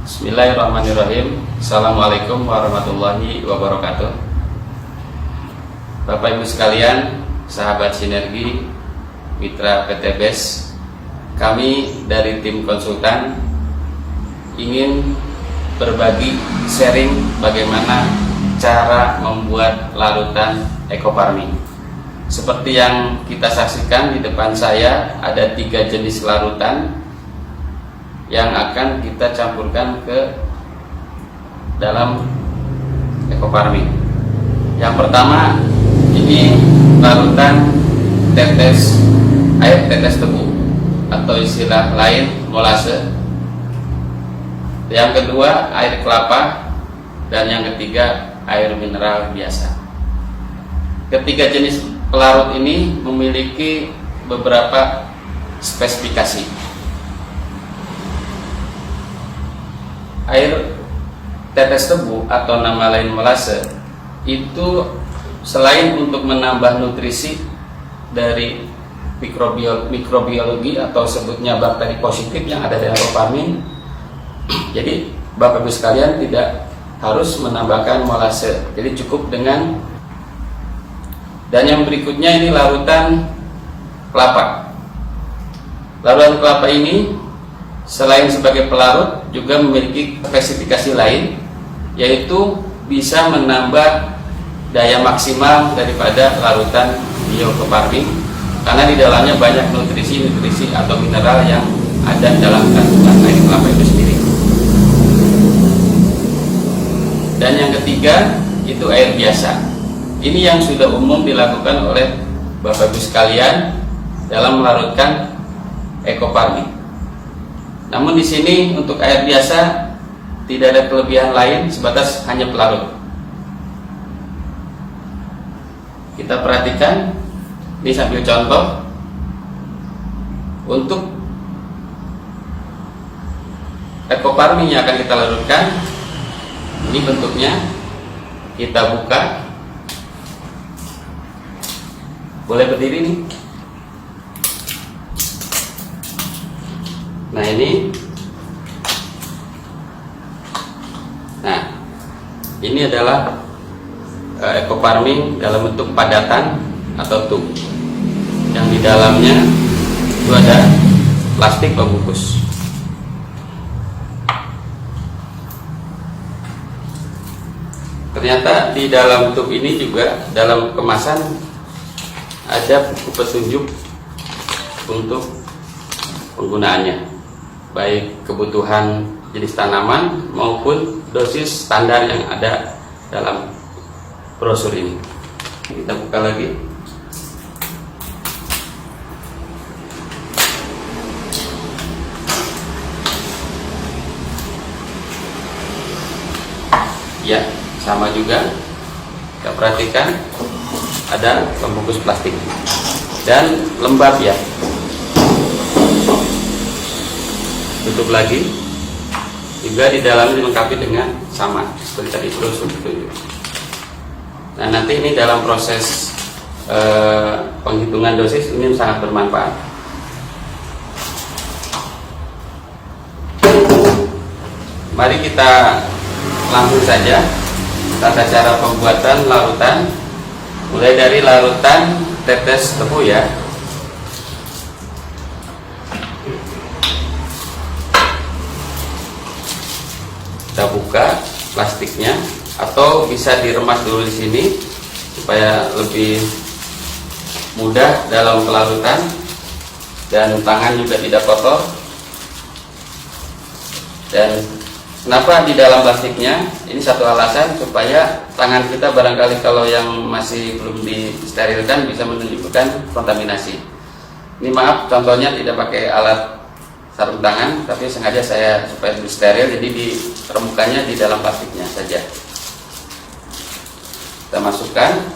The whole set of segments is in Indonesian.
Bismillahirrahmanirrahim. Assalamualaikum warahmatullahi wabarakatuh. Bapak Ibu sekalian, sahabat Sinergi, mitra PT BES, kami dari tim konsultan ingin berbagi sharing bagaimana cara membuat larutan ekofarming. Seperti yang kita saksikan di depan saya, ada 3 jenis larutan yang akan kita campurkan ke dalam ekofarming. Yang pertama, ini larutan air tetes tebu atau istilah lain molase. Yang kedua, air kelapa, dan yang ketiga, air mineral biasa. Ketiga jenis pelarut ini memiliki beberapa spesifikasi. Air tetes tebu atau nama lain molase itu selain untuk menambah nutrisi dari mikrobiologi atau sebutnya bakteri positif yang ada dalam ekofarming, jadi Bapak Ibu sekalian tidak harus menambahkan molase, jadi cukup dengan. Dan yang berikutnya ini larutan kelapa. Larutan kelapa ini selain sebagai pelarut juga memiliki spesifikasi lain, yaitu bisa menambah daya maksimal daripada larutan biofarming karena di dalamnya banyak nutrisi atau mineral yang ada dalam kandungan air kelapa itu sendiri. Dan yang ketiga itu air biasa. Ini yang sudah umum dilakukan oleh Bapak Ibu sekalian dalam melarutkan ekofarming. Namun di sini untuk air biasa tidak ada kelebihan lain sebatas hanya pelarut. Kita perhatikan, ini sambil contoh. Untuk ekofarming yang akan kita larutkan, ini bentuknya, kita buka. Boleh berdiri nih. Nah ini adalah ekofarming dalam bentuk padatan atau tub yang di dalamnya itu ada plastik pembungkus. Ternyata di dalam tub ini juga dalam kemasan ada buku petunjuk untuk penggunaannya, baik kebutuhan jenis tanaman maupun dosis standar yang ada dalam brosur ini. Kita buka lagi. Ya, sama juga. Kita perhatikan ada pembungkus plastik dan lembab ya. Tutup lagi. Juga di dalamnya dilengkapi dengan sama seperti tadi brosur itu. Nah, nanti ini dalam proses penghitungan dosis ini sangat bermanfaat. Mari kita langsung saja tata cara pembuatan larutan, mulai dari larutan tetes tebu ya. Kita buka plastiknya atau bisa diremas dulu di sini supaya lebih mudah dalam pelarutan dan tangan juga tidak kotor. Dan kenapa di dalam plastiknya? Ini satu alasan supaya tangan kita barangkali kalau yang masih belum disterilkan bisa menunjukkan kontaminasi. Ini maaf contohnya tidak pakai alat sarung tangan, tapi sengaja saya supaya lebih steril, jadi diremukannya di dalam plastiknya saja. Kita masukkan.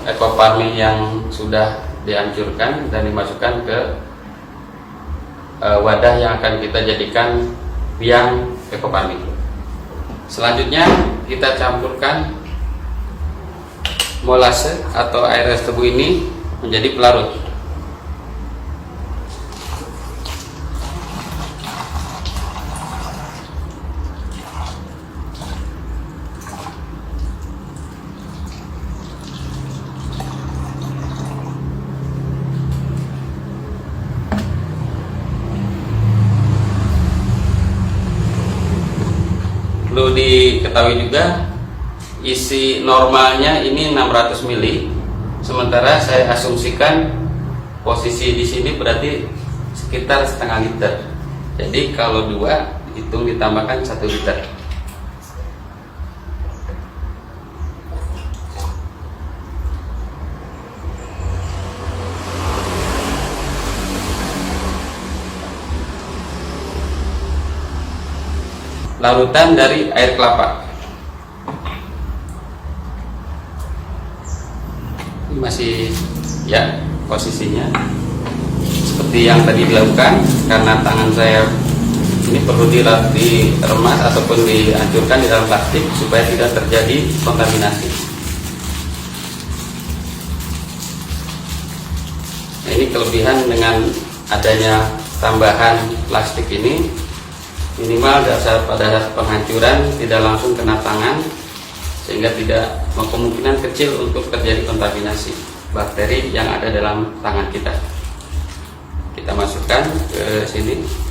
ekoparmin yang sudah dihancurkan dan dimasukkan ke wadah yang akan kita jadikan biang ekoparmin. Selanjutnya kita campurkan molase atau air es tebu ini menjadi pelarut. Perlu diketahui juga isi normalnya ini 600 ml, sementara saya asumsikan posisi di sini berarti sekitar setengah liter. Jadi kalau 2 hitung ditambahkan 1 liter. Larutan dari air kelapa. Ini masih ya posisinya seperti yang tadi dilakukan, karena tangan saya ini perlu diremas ataupun dihancurkan di dalam plastik supaya tidak terjadi kontaminasi. Nah, ini kelebihan dengan adanya tambahan plastik ini, minimal pada saat penghancuran tidak langsung kena tangan, sehingga tidak kemungkinan kecil untuk terjadi kontaminasi bakteri yang ada dalam tangan kita. Kita masukkan ke sini.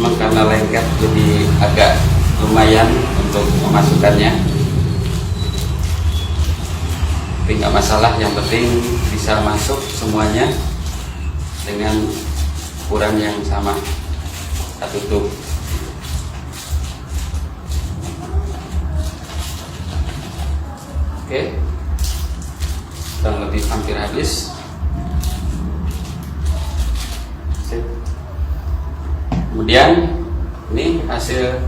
Memang karena lengket jadi agak lumayan untuk memasukkannya, tapi nggak masalah, yang penting bisa masuk semuanya dengan ukuran yang sama. Kita tutup. Oke, kurang lebih hampir habis. Kemudian ini hasil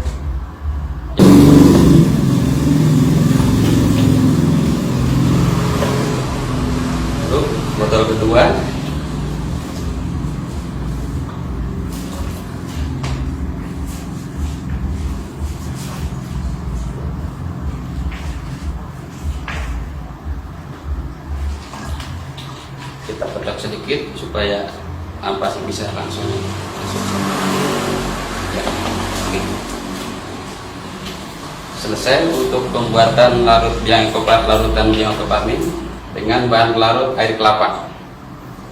lalu botol kedua. Kita petak sedikit supaya ampas bisa langsung masuk. Ya, selesai untuk pembuatan larutan biang ekoparmin dengan bahan pelarut air kelapa,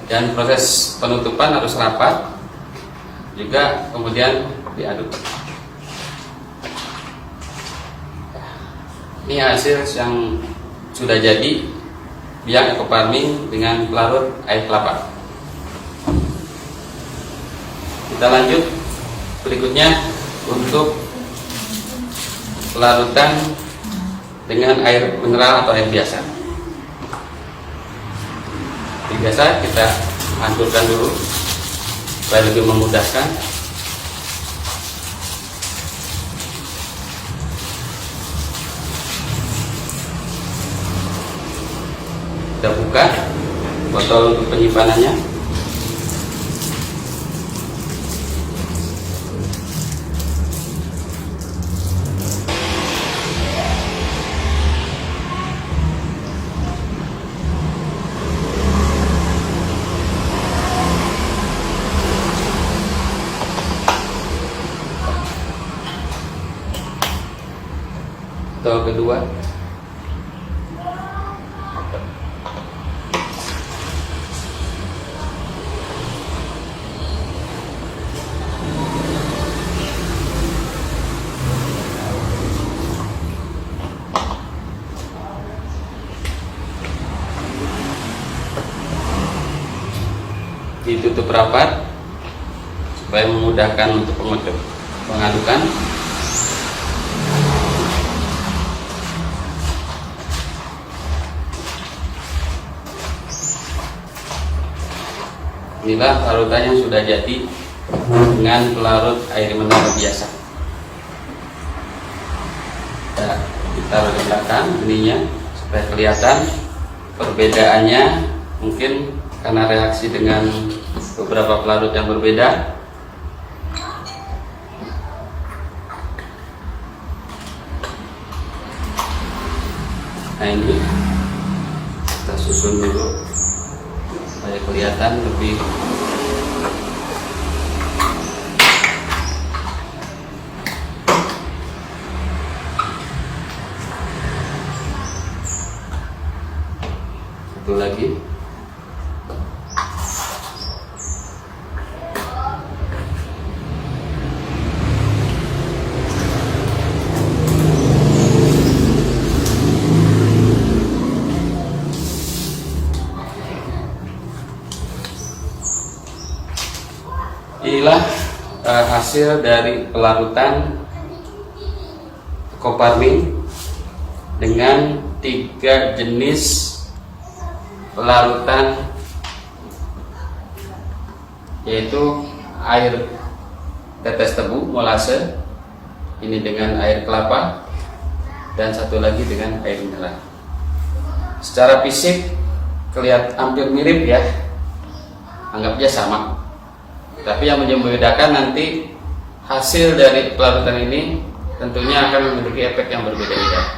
dan proses penutupan harus rapat juga, kemudian diaduk. Ini hasil yang sudah jadi biang ekoparmin dengan pelarut air kelapa. Kita lanjut berikutnya untuk pelarutan dengan air mineral atau air biasa. Air biasa kita hancurkan dulu supaya lebih memudahkan. Kita buka botol untuk penyimpanannya. level kedua. Ditutup rapat supaya memudahkan untuk pengadukan. Inilah larutan yang sudah jadi dengan pelarut air mineral biasa. Kita taruh di belakang ininya supaya kelihatan perbedaannya, mungkin karena reaksi dengan beberapa pelarut yang berbeda. Nah, ini kita susun dulu supaya kelihatan lebih satu lagi. Inilah hasil dari pelarutan Coparmin dengan 3 jenis pelarutan, yaitu air tetes tebu molase, ini dengan air kelapa, dan satu lagi dengan air mineral. Secara fisik kelihatan hampir mirip ya, anggapnya sama. Tapi yang membedakan nanti hasil dari pelarutan ini tentunya akan memiliki efek yang berbeda-beda.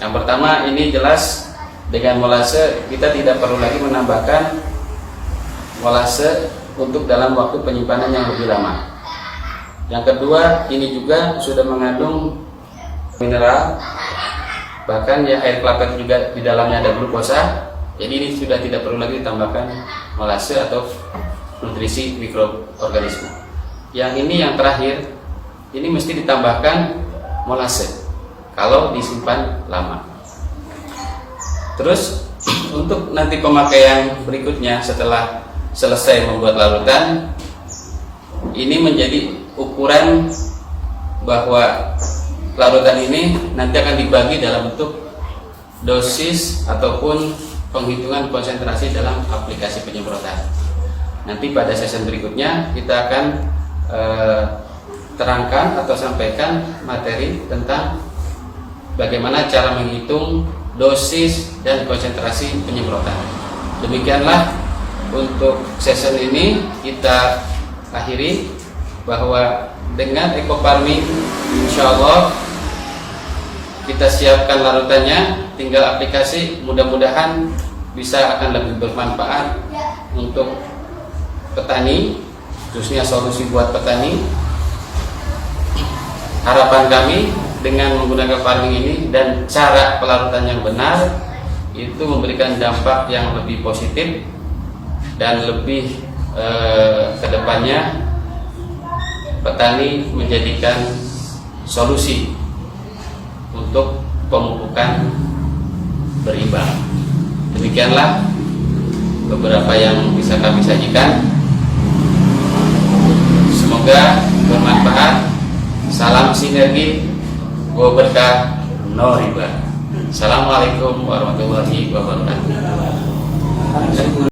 Yang pertama, ini jelas dengan molase kita tidak perlu lagi menambahkan molase untuk dalam waktu penyimpanan yang lebih lama. Yang kedua, ini juga sudah mengandung mineral, bahkan ya air kelapa juga di dalamnya ada glukosa. Jadi ini sudah tidak perlu lagi ditambahkan molase atau nutrisi mikroorganisme. Yang ini yang terakhir, ini mesti ditambahkan molase kalau disimpan lama. Terus untuk nanti pemakaian berikutnya setelah selesai membuat larutan, ini menjadi ukuran bahwa larutan ini nanti akan dibagi dalam bentuk dosis ataupun penghitungan konsentrasi dalam aplikasi penyemprotan. Nanti pada sesi berikutnya kita akan terangkan atau sampaikan materi tentang bagaimana cara menghitung dosis dan konsentrasi penyemprotan. Demikianlah untuk sesi ini kita akhiri, bahwa dengan Ecoparmin insya Allah kita siapkan larutannya, tinggal aplikasi, mudah-mudahan bisa akan lebih bermanfaat untuk petani, khususnya solusi buat petani. Harapan kami dengan menggunakan farming ini dan cara pelarutan yang benar itu memberikan dampak yang lebih positif dan lebih kedepannya petani menjadikan solusi untuk pemupukan berimbang. Demikianlah beberapa yang bisa kami sajikan. Semoga bermanfaat. Salam sinergi, go berkah, no riba. Assalamualaikum warahmatullahi wabarakatuh.